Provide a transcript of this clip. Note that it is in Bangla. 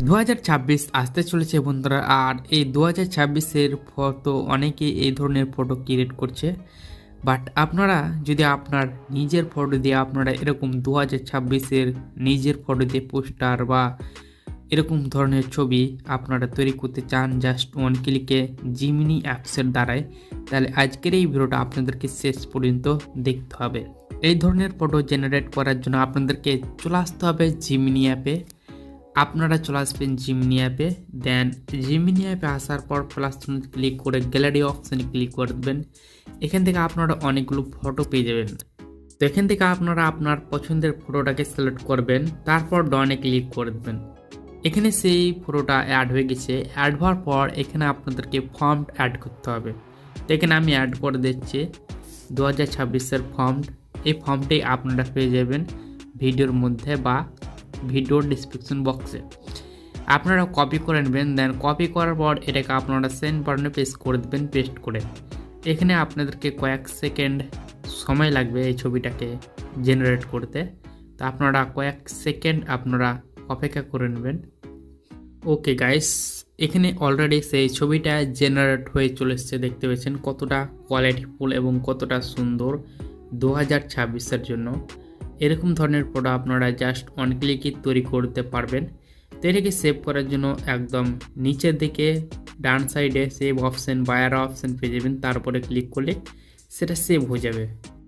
2026 আসতে চলেছে বন্ধুরা। আর এই 2026-এর ফটো অনেকে এই ধরনের ফটো ক্রিয়েট করছে। বাট আপনারা যদি আপনার নিজের ফটো দিয়ে আপনারা এরকম 2026-এর নিজের ফটো দিয়ে পোস্টার বা এরকম ধরনের ছবি আপনারা তৈরি করতে চান জাস্ট ওয়ান ক্লিকে জিমিনি অ্যাপসের দ্বারাই, তাহলে আজকের এই ভিডিওটা আপনাদেরকে শেষ পর্যন্ত দেখতে হবে। এই ধরনের ফটো জেনারেট করার জন্য আপনাদেরকে চলে আসতে হবে জিমিনি অ্যাপে। আপনারা চলে আসবেন জিমিনি অ্যাপে, দেন জিমিনি অ্যাপে আসার পর প্লাস ক্লিক করে গ্যালারি অপশানে ক্লিক করে দেবেন। এখান থেকে আপনারা অনেকগুলো ফটো পেয়ে যাবেন। তো এখান থেকে আপনারা আপনার পছন্দের ফটোটাকে সিলেক্ট করবেন, তারপর ডনে ক্লিক করে দেবেন। এখানে সেই ফটোটা অ্যাড হয়ে গেছে। অ্যাড হওয়ার পর এখানে আপনাদেরকে ফর্ম অ্যাড করতে হবে। তো এখানে আমি অ্যাড করে দিচ্ছি 2026-এর ফর্ম। এই ফর্মটাই আপনারা পেয়ে যাবেন ভিডিওর মধ্যে বা ভিডিওর ডিসক্রিপশন বক্সে। আপনারা কপি করে নেবেন, দেন কপি করার পর এটাকে আপনারা সেন্ড বাটনে পেস্ট করে দেবেন। পেস্ট করে এখানে আপনাদেরকে কয়েক সেকেন্ড সময় লাগবে এই ছবিটাকে জেনারেট করতে। তো আপনারা কয়েক সেকেন্ড আপনারা অপেক্ষা করে নেবেন। ওকে গাইস, এখানে অলরেডি সেই ছবিটা জেনারেট হয়ে চলে এসছে। দেখতে পেয়েছেন কতটা কোয়ালিটিফুল এবং কতটা সুন্দর 2026-এর জন্য। এরকম ধরনের ফটো আপনারা জাস্ট অন ক্লিকই তৈরি করতে পারবেন। তো এটাকে সেভ করার জন্য একদম নিচের দিকে ডান সাইডে সেভ অপশান বা অ্যারো অপশান পেয়ে যাবেন। তারপরে ক্লিক করলে সেটা সেভ হয়ে যাবে।